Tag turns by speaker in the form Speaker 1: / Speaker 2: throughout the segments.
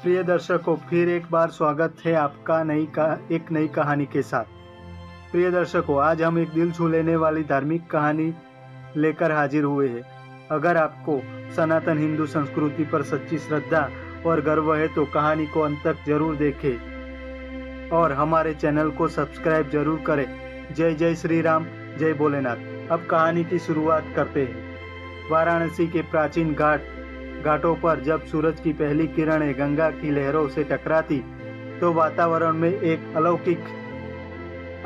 Speaker 1: प्रिय दर्शकों, फिर एक बार स्वागत है आपका एक नई कहानी के साथ। प्रिय दर्शकों, आज हम एक दिल छू लेने वाली धार्मिक कहानी लेकर हाजिर हुए हैं। अगर आपको सनातन हिंदू संस्कृति पर सच्ची श्रद्धा और गर्व है तो कहानी को अंत तक जरूर देखें और हमारे चैनल को सब्सक्राइब जरूर करें। जय जय श्री राम, जय भोलेनाथ। अब कहानी की शुरुआत करते हैं। वाराणसी के प्राचीन घाटों पर जब सूरज की पहली किरणें गंगा की लहरों से टकराती तो वातावरण में एक अलौकिक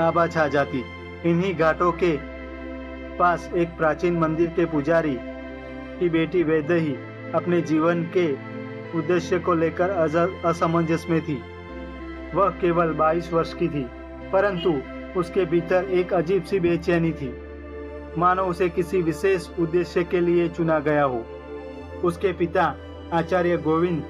Speaker 1: आभा छा जाती। इन्हीं घाटों के पास एक प्राचीन मंदिर के पुजारी की बेटी वैदेही अपने जीवन के उद्देश्य को लेकर असमंजस में थी। वह केवल 22 वर्ष की थी, परंतु उसके भीतर एक अजीब सी बेचैनी थी, मानो उसे किसी विशेष उद्देश्य के लिए चुना गया हो। उसके पिता आचार्य गोविंद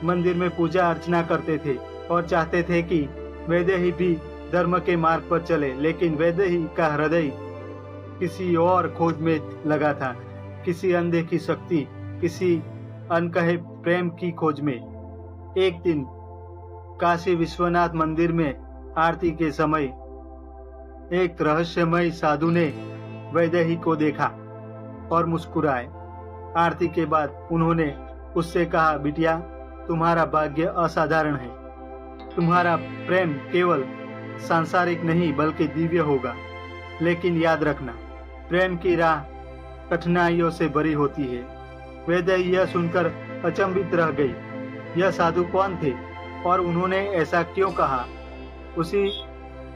Speaker 1: मंदिर में पूजा अर्चना करते थे और चाहते थे कि वैदेही भी धर्म के मार्ग पर चले, लेकिन वैदेही का हृदय किसी और खोज में लगा था, किसी अनदेखी शक्ति, किसी अनकहे प्रेम की खोज में। एक दिन काशी विश्वनाथ मंदिर में आरती के समय एक रहस्यमय साधु ने वैदेही को देखा और मुस्कुराए। आरती के बाद उन्होंने उससे कहा, बिटिया, तुम्हारा भाग्य असाधारण है। तुम्हारा प्रेम केवल सांसारिक नहीं बल्कि दिव्य होगा, लेकिन याद रखना, प्रेम की राह कठिनाइयों से भरी होती है। वैदेही यह सुनकर अचंभित रह गई। यह साधु कौन थे और उन्होंने ऐसा क्यों कहा? उसी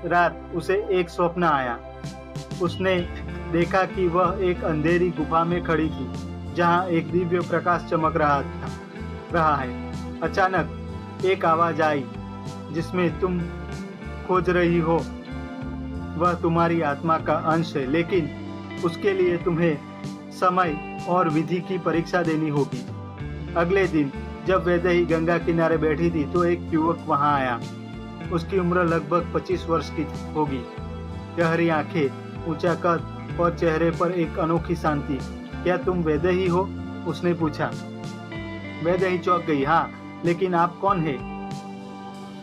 Speaker 1: रात उसे एक स्वप्न आया। उसने देखा कि वह एक अंधेरी गुफा में खड़ी थी जहां एक दिव्य प्रकाश चमक रहा है। अचानक एक आवाज आई, जिसमें तुम खोज रही हो वह तुम्हारी आत्मा का अंश है, लेकिन उसके लिए तुम्हें समय और विधि की परीक्षा देनी होगी। अगले दिन जब वैदेही गंगा किनारे बैठी थी तो एक युवक वहां आया। उसकी उम्र लगभग 25 वर्ष की होगी। गहरी आंखें, ऊंचा कद और चेहरे पर एक अनोखी शांति। क्या तुम वैदेही हो? उसने पूछा। वैदेही चौंक गई। हाँ, लेकिन आप कौन है?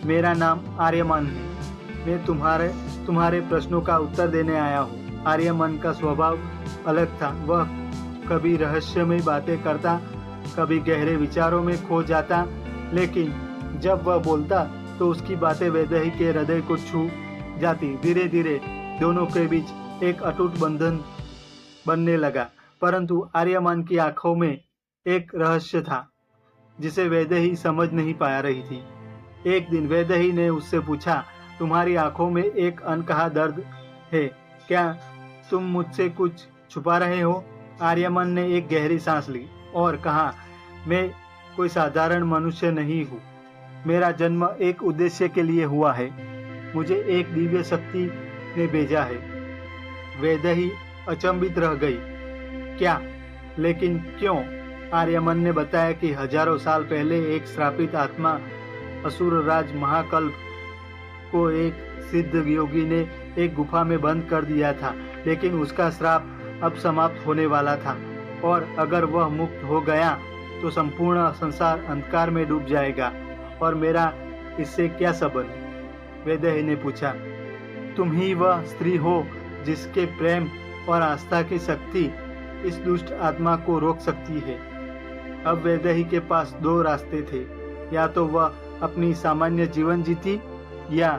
Speaker 1: मेरा नाम आर्यमन है। मैं तुम्हारे प्रश्नों का उत्तर देने आया हूँ। आर्यमन का स्वभाव अलग था। वह कभी रहस्यमय बातें करता, कभी गहरे विचारों में खो जाता, लेकिन जब वह बोलता तो उसकी बातें वैदेही के हृदय को छू जाती। धीरे धीरे दोनों के बीच एक अटूट बंधन बनने लगा, परंतु आर्यमन की आंखों में एक रहस्य था जिसे वैदेही समझ नहीं पा रही थी। एक दिन वैदेही ने उससे पूछा, तुम्हारी आंखों में एक अनकहा दर्द है, क्या तुम मुझसे कुछ छुपा रहे हो? आर्यमन ने एक गहरी सांस ली और कहा, मैं कोई साधारण मनुष्य नहीं हूँ। मेरा जन्म एक उद्देश्य के लिए हुआ है। मुझे एक दिव्य शक्ति ने भेजा है। वैदेही अचंभित रह गई। क्या? लेकिन क्यों? आर्यमन ने बताया कि हजारों साल पहले एक श्रापित आत्मा असुर राज महाकल्प को एक सिद्ध योगी ने एक गुफा में बंद कर दिया था, लेकिन उसका श्राप अब समाप्त होने वाला था और अगर वह मुक्त हो गया तो संपूर्ण संसार अंधकार में डूब जाएगा। और मेरा इससे क्या संबंध? वैदेही ने पूछा। तुम ही वह स्त्री हो जिसके प्रेम और आस्था की शक्ति इस दुष्ट आत्मा को रोक सकती है। अब वैदेही के पास दो रास्ते थे, या तो वह अपनी सामान्य जीवन जीती या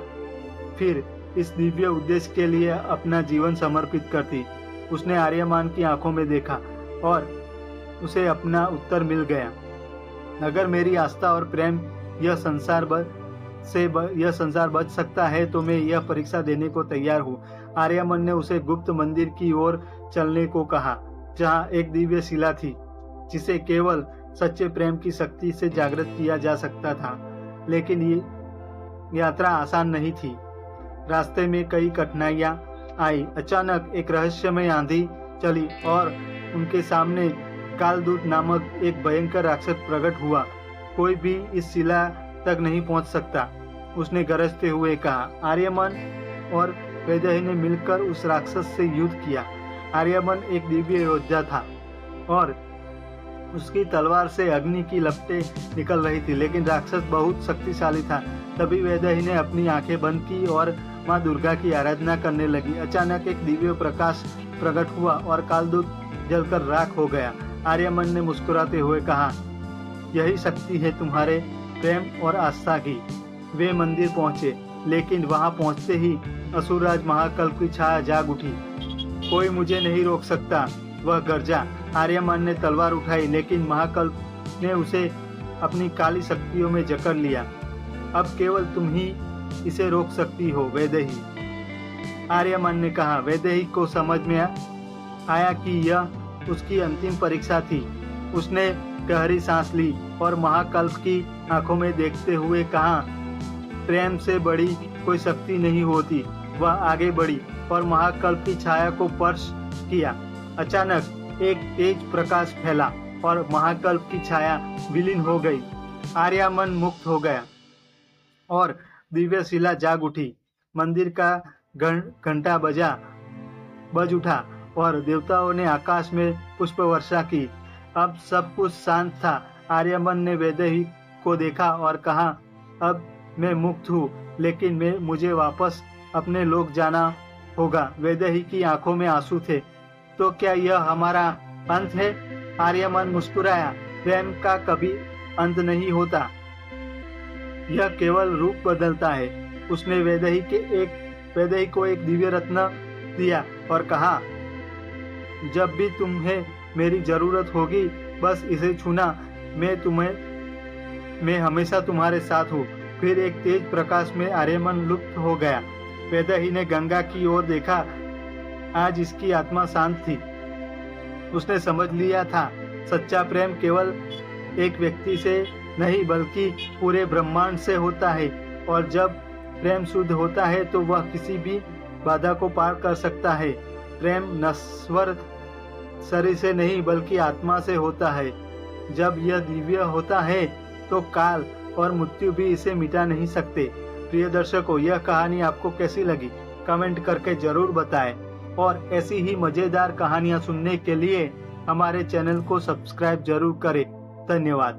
Speaker 1: फिर इस दिव्य उद्देश्य के लिए अपना जीवन समर्पित करती। उसने आर्यमान की आंखों में देखा और उसे अपना उत्तर मिल गया। अगर मेरी आस्था और प्रेम यह संसार बच सकता है तो मैं यह परीक्षा देने को तैयार हूँ। आर्यमन ने उसे गुप्त मंदिर की ओर चलने को कहा, जहाँ एक दिव्य शिला थी जिसे केवल सच्चे प्रेम की शक्ति से जागृत किया जा सकता था। लेकिन ये यात्रा आसान नहीं थी। रास्ते में कई कठिनाइयां आई। अचानक एक रहस्यमय आंधी चली और उनके सामने कालदूत नामक एक भयंकर राक्षस प्रकट हुआ। कोई भी इस शिला तक नहीं पहुंच सकता, उसने गरजते हुए कहा। आर्यमन और वैदेही ने मिलकर उस राक्षस से युद्ध किया। आर्यमन एक दिव्य योद्धा था और उसकी तलवार से अग्नि की लपटें निकल रही थी, लेकिन राक्षस बहुत शक्तिशाली था। तभी वैदेही ने अपनी आंखें बंद की और माँ दुर्गा की आराधना करने लगी। अचानक एक दिव्य प्रकाश प्रकट हुआ और कालदूत जलकर राख हो गया। आर्यमन ने मुस्कुराते हुए कहा, यही शक्ति है तुम्हारे प्रेम और आस्था की। वे मंदिर पहुंचे, लेकिन वहां पहुंचते ही असुरराज महाकल्प की छाया जाग उठी। कोई मुझे नहीं रोक सकता, वह गरजा। आर्यमन ने तलवार उठाई, लेकिन महाकल्प ने उसे अपनी काली शक्तियों में जकड़ लिया। अब केवल तुम ही इसे रोक सकती हो, वैदेही। आर्यमन ने कहा। वैदेही को समझ में आया कि यह उसकी अंतिम परीक्षा थी। उसने गहरी सांस ली और महाकल्प की आंखों में देखते हुए कहा, प्रेम से बड़ी कोई शक्ति नहीं होती। वह आगे बढ़ी और महाकल्प की छाया को स्पर्श किया। अचानक एक तेज प्रकाश फैला और महाकल्प की छाया विलीन हो गई। आर्यमन मुक्त हो गया और दिव्य शिला जाग उठी। मंदिर का घंटा बज उठा और देवताओं ने आकाश में पुष्प वर्षा की। अब सब कुछ शांत था। आर्यमन ने वैदेही को देखा और कहा, अब मैं मुक्त हूँ, लेकिन मुझे वापस अपने लोक जाना होगा। वैदेही की आंखों में आंसू थे। तो क्या यह हमारा अंत है? आर्यमन मुस्कुराया। प्रेम का कभी अंत नहीं होता, यह केवल रूप बदलता है। उसने वैदेही को एक दिव्य रत्न दिया और कहा, जब भी तुम्हें मेरी जरूरत होगी बस इसे छूना, मैं हमेशा तुम्हारे साथ हूँ। फिर एक तेज प्रकाश में आर्यमन लुप्त हो गया। वैदेही ने गंगा की ओर देखा। आज इसकी आत्मा शांत थी। उसने समझ लिया था, सच्चा प्रेम केवल एक व्यक्ति से नहीं बल्कि पूरे ब्रह्मांड से होता है, और जब प्रेम शुद्ध होता है तो वह किसी भी बाधा को पार कर सकता है। प्रेम नश्वर शरीर से नहीं बल्कि आत्मा से होता है। जब यह दिव्य होता है तो काल और मृत्यु भी इसे मिटा नहीं सकते। प्रिय दर्शकों, यह कहानी आपको कैसी लगी कमेंट करके जरूर बताएं, और ऐसी ही मजेदार कहानियां सुनने के लिए हमारे चैनल को सब्सक्राइब जरूर करें। धन्यवाद।